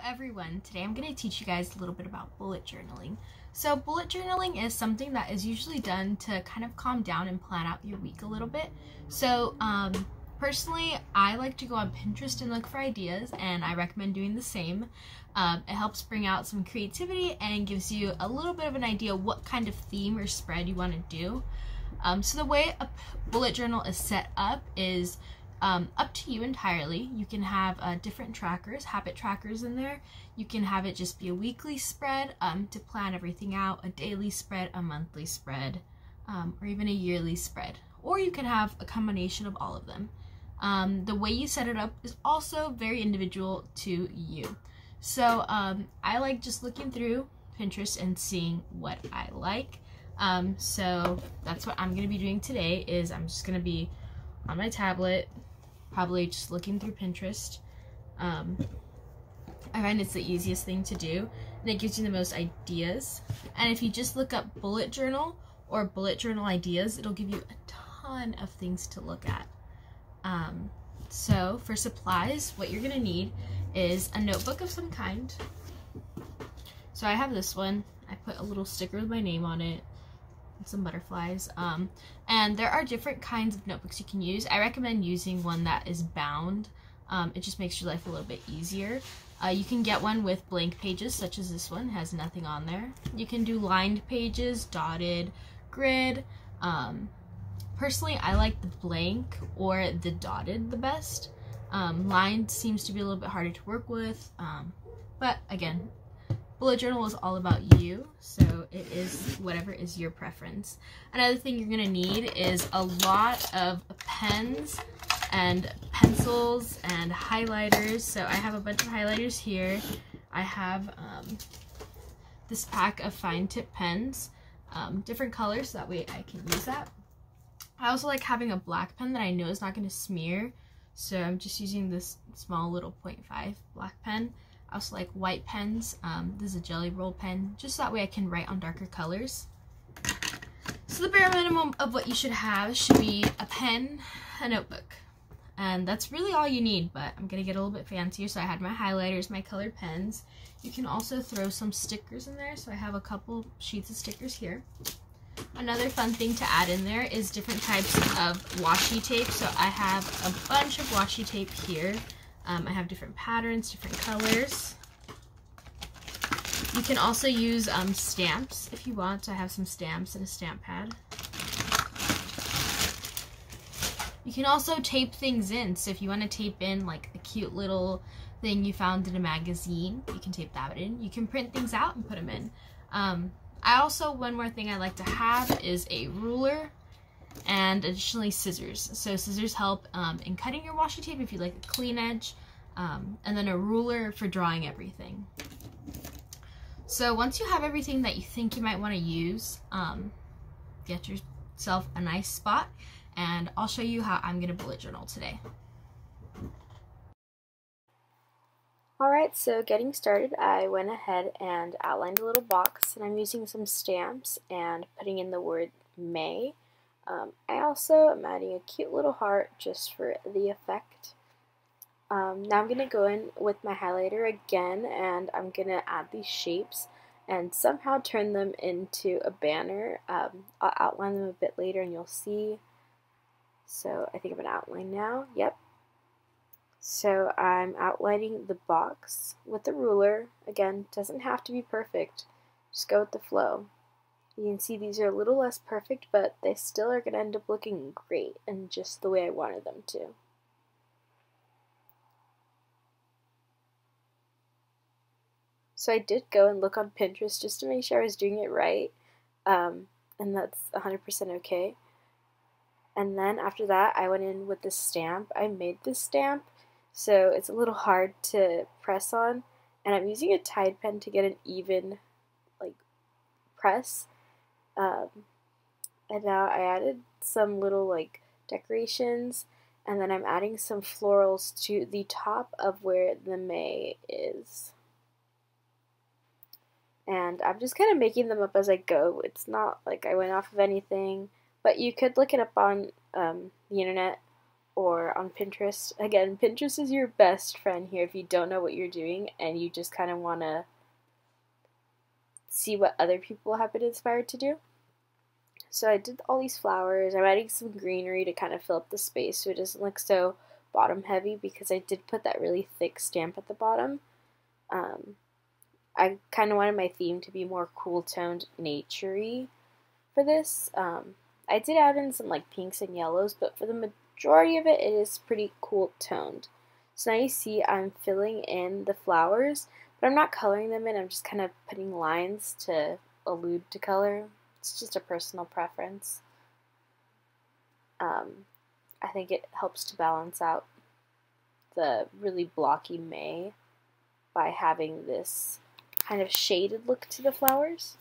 everyone, today I'm going to teach you guys a little bit about bullet journaling. So bullet journaling is something that is usually done to kind of calm down and plan out your week a little bit. So personally, I like to go on Pinterest and look for ideas, and I recommend doing the same. It helps bring out some creativity and gives you a little bit of an idea what kind of theme or spread you want to do. So the way a bullet journal is set up is up to you entirely. You can have different trackers, habit trackers in there. You can have it just be a weekly spread to plan everything out, a daily spread, a monthly spread, or even a yearly spread. Or you can have a combination of all of them. The way you set it up is also very individual to you. So I like just looking through Pinterest and seeing what I like. So that's what I'm going to be doing today. Is I'm just going to be on my tablet, probably just looking through Pinterest. I find it's the easiest thing to do, and it gives you the most ideas. And if you just look up bullet journal or bullet journal ideas, it'll give you a ton of things to look at. So for supplies, what you're gonna need is a notebook of some kind. So I have this one. I put a little sticker with my name on it, some butterflies, and there are different kinds of notebooks you can use. I recommend using one that is bound. It just makes your life a little bit easier. You can get one with blank pages, such as this one, has nothing on there. You can do lined pages, dotted, grid. Personally, I like the blank or the dotted the best. Lined seems to be a little bit harder to work with, but again, bullet journal is all about you, so it is whatever is your preference. Another thing you're gonna need is a lot of pens and pencils and highlighters. So I have a bunch of highlighters here. I have this pack of fine tip pens, different colors, so that way I can use that. I also like having a black pen that I know is not going to smear, so I'm just using this small little 0.5 black pen. I also like white pens. This is a jelly roll pen, just so that way I can write on darker colors. So the bare minimum of what you should have should be a pen, a notebook, and that's really all you need, but I'm going to get a little bit fancier. So I had my highlighters, my colored pens. You can also throw some stickers in there, so I have a couple sheets of stickers here. Another fun thing to add in there is different types of washi tape. So I have a bunch of washi tape here. I have different patterns, different colors. You can also use stamps if you want. So I have some stamps and a stamp pad. You can also tape things in. So if you want to tape in like a cute little thing you found in a magazine, you can tape that in. You can print things out and put them in. I also, one more thing I like to have is a ruler and additionally scissors. So scissors help in cutting your washi tape if you like a clean edge, and then a ruler for drawing everything. So once you have everything that you think you might want to use, get yourself a nice spot, and I'll show you how I'm going to bullet journal today. Alright, so getting started, I went ahead and outlined a little box, and I'm using some stamps and putting in the word May. I also am adding a cute little heart just for the effect. Now I'm going to go in with my highlighter again, and I'm going to add these shapes and somehow turn them into a banner. I'll outline them a bit later and you'll see. So I think I'm going to outline now. Yep. So I'm outlining the box with the ruler. Again, doesn't have to be perfect. Just go with the flow. You can see these are a little less perfect, but they still are going to end up looking great and just the way I wanted them to. So I did go and look on Pinterest just to make sure I was doing it right, and that's 100% okay. And then after that, I went in with the stamp. I made this stamp, so it's a little hard to press on, and I'm using a Tide pen to get an even press. And now I added some little decorations, and then I'm adding some florals to the top of where the May is. And I'm just kind of making them up as I go. It's not like I went off of anything, but you could look it up on the internet or on Pinterest. Again, Pinterest is your best friend here if you don't know what you're doing and you just kind of want to see what other people have been inspired to do. So I did all these flowers. I'm adding some greenery to kind of fill up the space so it doesn't look so bottom heavy, because I did put that really thick stamp at the bottom. I kind of wanted my theme to be more cool toned, naturey for this. I did add in some like pinks and yellows, but for the majority of it, it is pretty cool toned. So now you see I'm filling in the flowers, but I'm not coloring them in. I'm just kind of putting lines to allude to color. It's just a personal preference. I think it helps to balance out the really blocky May by having this kind of shaded look to the flowers.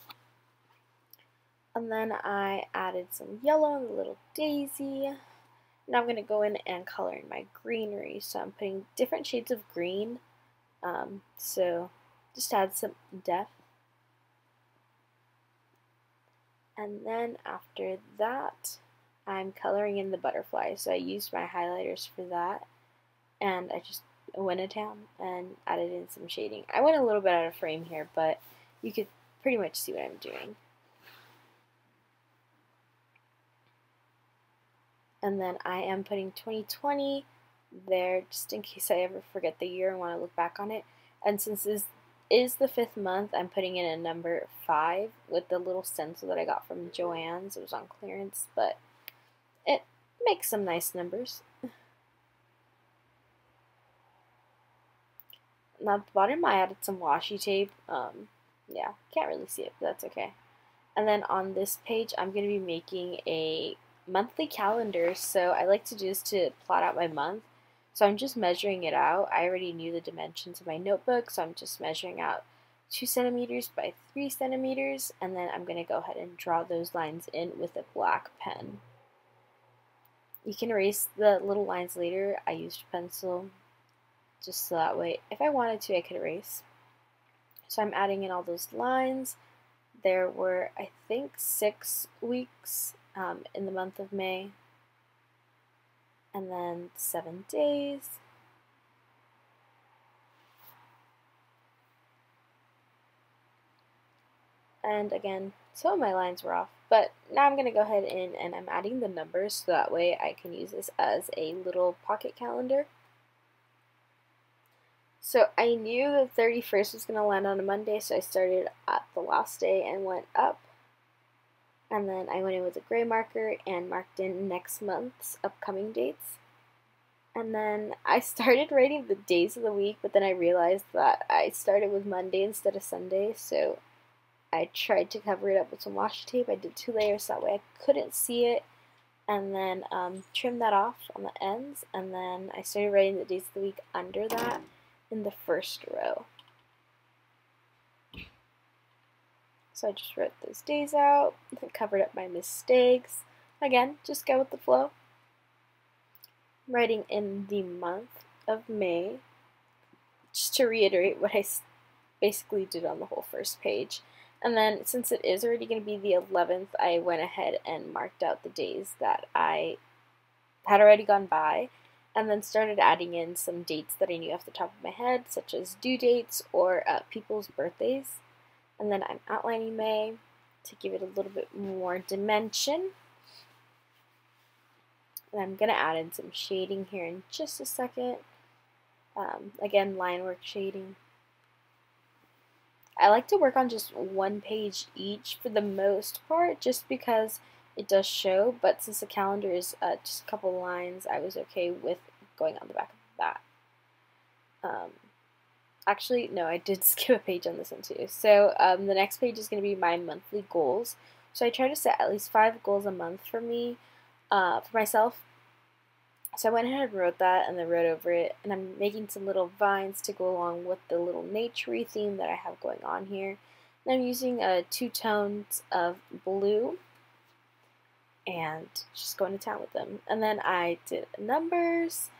And then I added some yellow in the little daisy. Now I'm going to go in and color in my greenery. So I'm putting different shades of green. So just add some depth. And then after that, I'm coloring in the butterflies. So I used my highlighters for that. And I just went to town and added in some shading. I went a little bit out of frame here, but you could pretty much see what I'm doing. And then I am putting 2020 there just in case I ever forget the year and want to look back on it. And since this is the 5th month, I'm putting in a number 5 with the little stencil that I got from Joann's. It was on clearance, but it makes some nice numbers. Now at the bottom I added some washi tape. Yeah, can't really see it, but that's okay. And then on this page I'm going to be making a monthly calendar. So I like to do this to plot out my month. So I'm just measuring it out. I already knew the dimensions of my notebook, so I'm just measuring out 2 centimeters by 3 centimeters, and then I'm going to go ahead and draw those lines in with a black pen. You can erase the little lines later. I used a pencil just so that way, if I wanted to, I could erase. So I'm adding in all those lines. There were, I think, 6 weeks in the month of May, and then 7 days. And again, some of my lines were off, but now I'm going to go ahead in and I'm adding the numbers so that way I can use this as a little pocket calendar. So I knew the 31st was going to land on a Monday, so I started at the last day and went up. And then I went in with a gray marker and marked in next month's upcoming dates. And then I started writing the days of the week, but then I realized that I started with Monday instead of Sunday, so I tried to cover it up with some washi tape. I did 2 layers so that way I couldn't see it, and then trimmed that off on the ends, and then I started writing the days of the week under that in the first row. So I just wrote those days out, and covered up my mistakes. Again, just go with the flow. I'm writing in the month of May, just to reiterate what I basically did on the whole first page. And then since it is already going to be the 11th, I went ahead and marked out the days that I had already gone by, and then started adding in some dates that I knew off the top of my head, such as due dates or people's birthdays. And then I'm outlining May to give it a little bit more dimension. And I'm going to add in some shading here in just a second. Again, line work shading. I like to work on just 1 page each for the most part, just because it does show, but since the calendar is just a couple lines, I was okay with going on the back of that. Actually, no, I did skip a page on this one too. So the next page is going to be my monthly goals. So I try to set at least 5 goals a month for me, for myself. So I went ahead and wrote that and then wrote over it, and I'm making some little vines to go along with the little naturey theme that I have going on here. And I'm using 2 tones of blue and just going to town with them. And then I did numbers.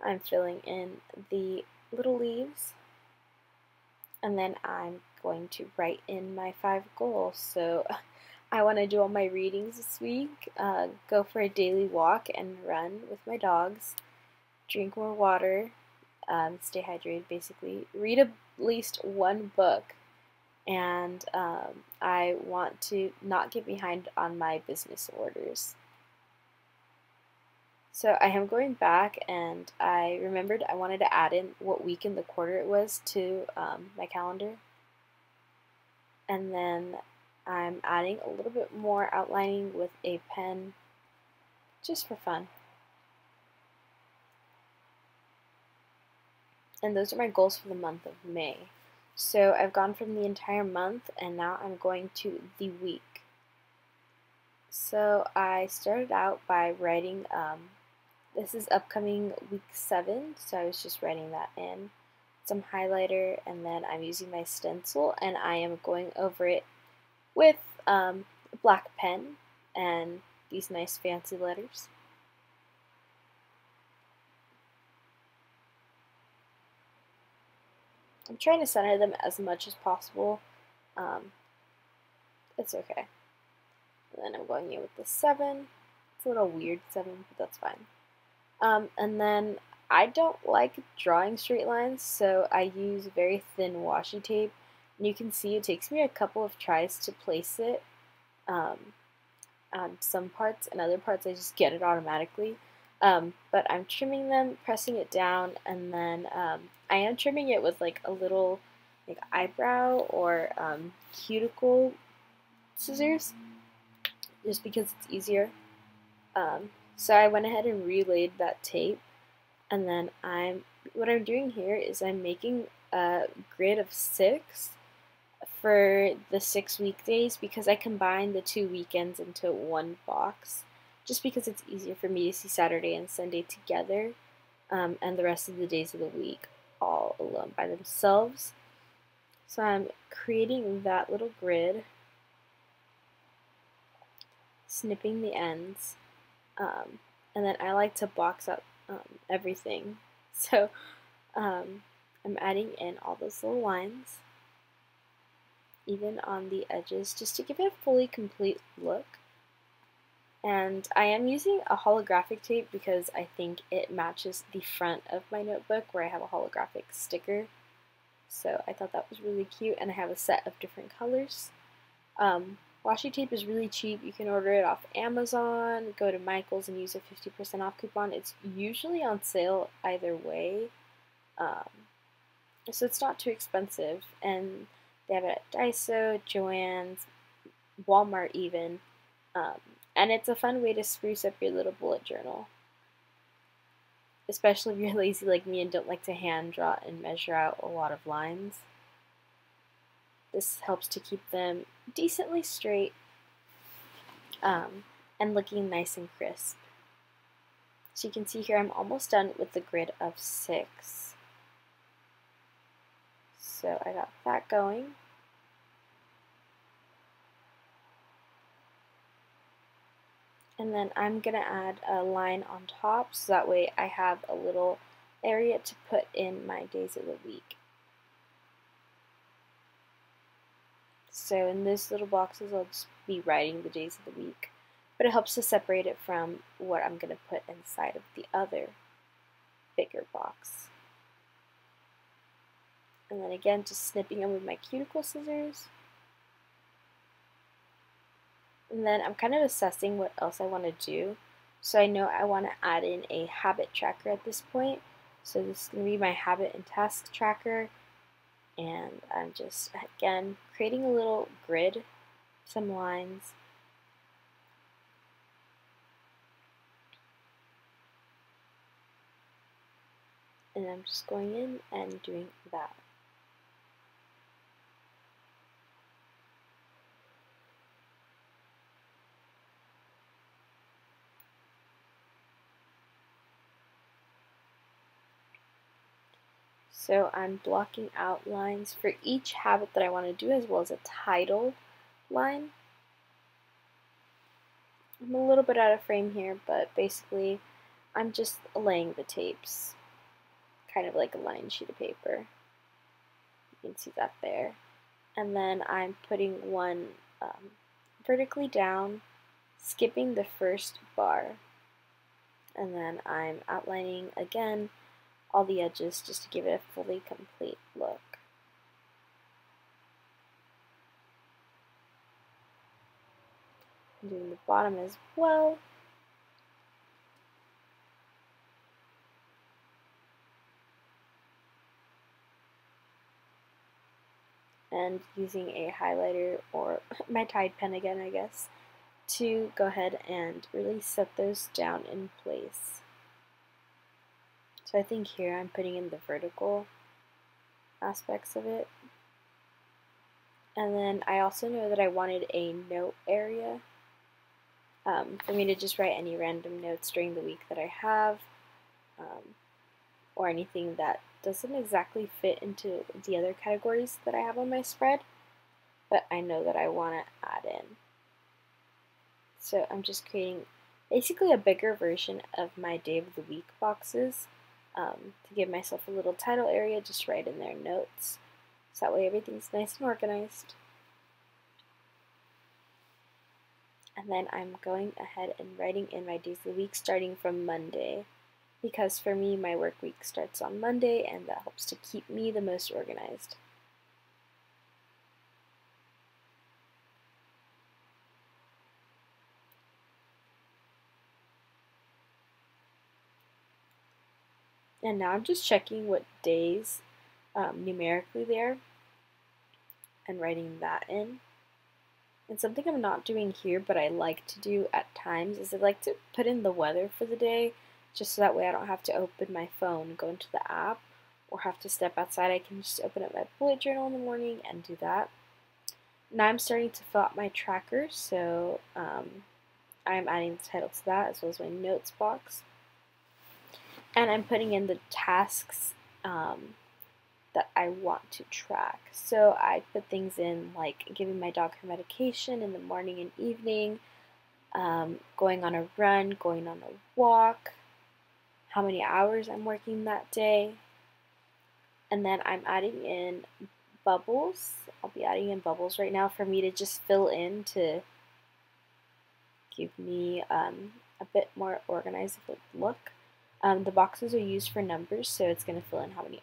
I'm filling in the little leaves, and then I'm going to write in my 5 goals. So I want to do all my readings this week, go for a daily walk and run with my dogs, drink more water, stay hydrated basically, read at least one book, and I want to not get behind on my business orders. So I am going back, and I remembered I wanted to add in what week in the quarter it was to my calendar. And then I'm adding a little bit more outlining with a pen just for fun. And those are my goals for the month of May. So I've gone from the entire month, and now I'm going to the week. So I started out by writing, this is upcoming week 7, so I was just writing that in. Some highlighter, and then I'm using my stencil, and I am going over it with a black pen and these nice fancy letters. I'm trying to center them as much as possible. It's okay. And then I'm going in with the 7. It's a little weird 7, but that's fine. And then I don't like drawing straight lines, so I use very thin washi tape. And you can see it takes me a couple of tries to place it on some parts, and other parts I just get it automatically. But I'm trimming them, pressing it down, and then I am trimming it with like a little like eyebrow or cuticle scissors, just because it's easier. So I went ahead and relayed that tape, and then what I'm doing here is I'm making a grid of 6 for the 6 weekdays, because I combined the 2 weekends into one box, just because it's easier for me to see Saturday and Sunday together, and the rest of the days of the week all alone by themselves. So I'm creating that little grid, snipping the ends, and then I like to box up everything. So I'm adding in all those little lines, even on the edges, just to give it a fully complete look. And I am using a holographic tape because I think it matches the front of my notebook where I have a holographic sticker. So I thought that was really cute, and I have a set of different colors. Washi tape is really cheap. You can order it off Amazon, go to Michael's and use a 50% off coupon. It's usually on sale either way, so it's not too expensive. And they have it at Daiso, Joann's, Walmart even, and it's a fun way to spruce up your little bullet journal, especially if you're lazy like me and don't like to hand draw and measure out a lot of lines. This helps to keep them decently straight and looking nice and crisp. So you can see here I'm almost done with the grid of 6. So I got that going. And then I'm going to add a line on top, so that way I have a little area to put in my days of the week. So in these little boxes I'll just be writing the days of the week, but it helps to separate it from what I'm going to put inside of the other bigger box. And then again, just snipping them with my cuticle scissors. And then I'm kind of assessing what else I want to do. So I know I want to add in a habit tracker at this point. So this is going to be my habit and task tracker. And I'm just, again, creating a little grid, some lines. And I'm just going in and doing that. So I'm blocking out lines for each habit that I want to do, as well as a title line. I'm a little bit out of frame here, but basically I'm just laying the tapes, kind of like a lined sheet of paper. You can see that there. And then I'm putting one vertically down, skipping the first bar. And then I'm outlining again all the edges just to give it a fully complete look. I'm doing the bottom as well. And using a highlighter or my Tide pen again, I guess, to go ahead and really set those down in place. So I think here I'm putting in the vertical aspects of it. And then I also know that I wanted a note area for me to just write any random notes during the week that I have, or anything that doesn't exactly fit into the other categories that I have on my spread, but I know that I want to add in. So I'm just creating basically a bigger version of my day of the week boxes to give myself a little title area, just write in there notes. So that way everything's nice and organized. And then I'm going ahead and writing in my days of the week starting from Monday, because for me my work week starts on Monday and that helps to keep me the most organized. And now I'm just checking what days numerically there and writing that in. And something I'm not doing here, but I like to do at times, is I like to put in the weather for the day, just so that way I don't have to open my phone, go into the app, or have to step outside. I can just open up my bullet journal in the morning and do that. Now I'm starting to fill out my tracker, so I'm adding the title to that as well as my notes box. And I'm putting in the tasks that I want to track. So I put things in like giving my dog her medication in the morning and evening, going on a run, going on a walk, how many hours I'm working that day. And then I'm adding in bubbles. I'll be adding in bubbles right now for me to just fill in to give me a bit more organized look. The boxes are used for numbers, so it's going to fill in how many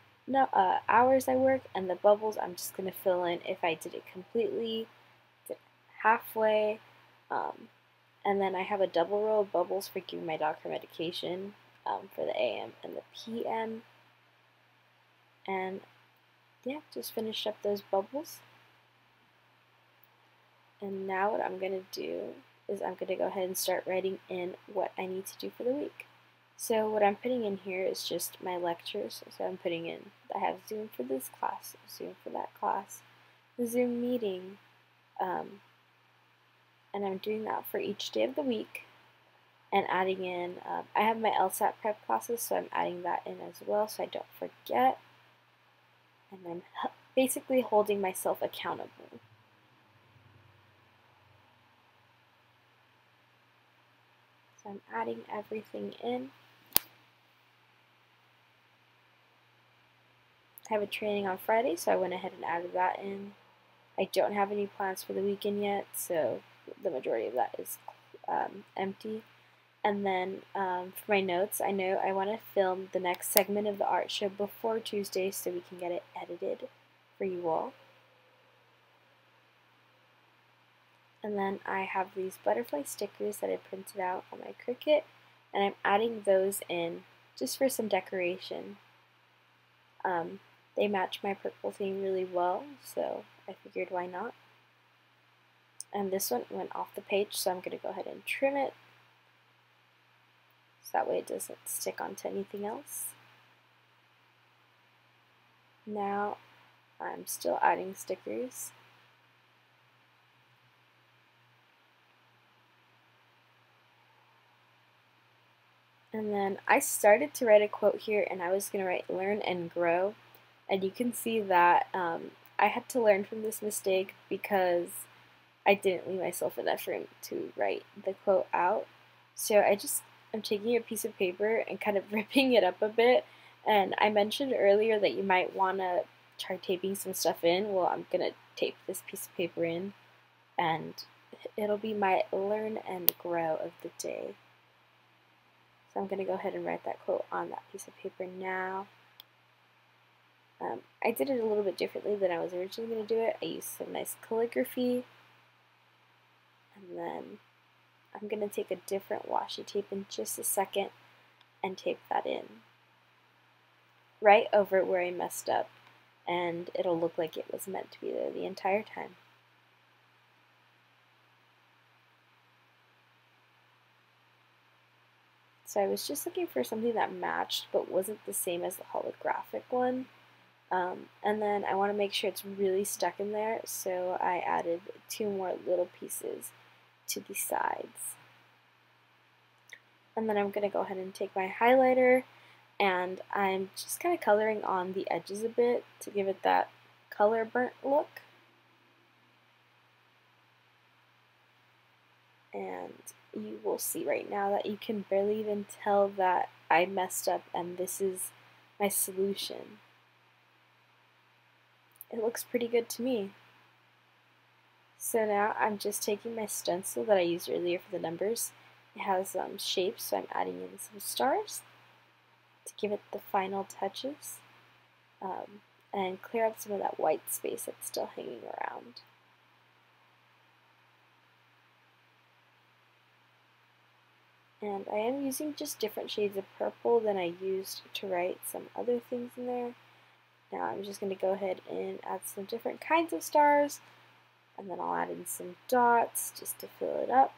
hours I work, and the bubbles I'm just going to fill in if I did it completely, did it halfway, and then I have a double row of bubbles for giving my dog her medication for the AM and the PM, and yeah, just finished up those bubbles. And now what I'm going to do is I'm going to go ahead and start writing in what I need to do for the week. So what I'm putting in here is just my lectures. So I'm putting in, I have Zoom for this class, Zoom for that class, the Zoom meeting, and I'm doing that for each day of the week, and adding in, I have my LSAT prep classes, so I'm adding that in as well so I don't forget, and I'm basically holding myself accountable. So I'm adding everything in. I have a training on Friday, so I went ahead and added that in. I don't have any plans for the weekend yet, so the majority of that is empty. And then for my notes, I know I want to film the next segment of the art show before Tuesday so we can get it edited for you all. And then I have these butterfly stickers that I printed out on my Cricut, and I'm adding those in just for some decoration. They match my purple theme really well, so I figured why not. And this one went off the page, so I'm going to go ahead and trim it, so that way it doesn't stick onto anything else. Now I'm still adding stickers. And then I started to write a quote here, and I was going to write learn and grow. And you can see that I had to learn from this mistake because I didn't leave myself enough room to write the quote out. So I'm taking a piece of paper and kind of ripping it up a bit. And I mentioned earlier that you might want to try taping some stuff in. Well, I'm going to tape this piece of paper in and it'll be my learn and grow of the day. So I'm going to go ahead and write that quote on that piece of paper now. I did it a little bit differently than I was originally going to do it. I used some nice calligraphy, and then I'm going to take a different washi tape in just a second and tape that in right over where I messed up, and it'll look like it was meant to be there the entire time. So I was just looking for something that matched but wasn't the same as the holographic one. And then I want to make sure it's really stuck in there, so I added 2 more little pieces to the sides. And then I'm going to go ahead and take my highlighter, and I'm just kind of coloring on the edges a bit to give it that color burnt look. And you will see right now that you can barely even tell that I messed up and this is my solution. It looks pretty good to me. So now I'm just taking my stencil that I used earlier for the numbers. It has shapes, so I'm adding in some stars to give it the final touches, and clear up some of that white space that's still hanging around. And I am using just different shades of purple than I used to write some other things in there. Now I'm just going to go ahead and add some different kinds of stars, and then I'll add in some dots just to fill it up.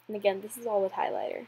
And again, this is all with highlighter.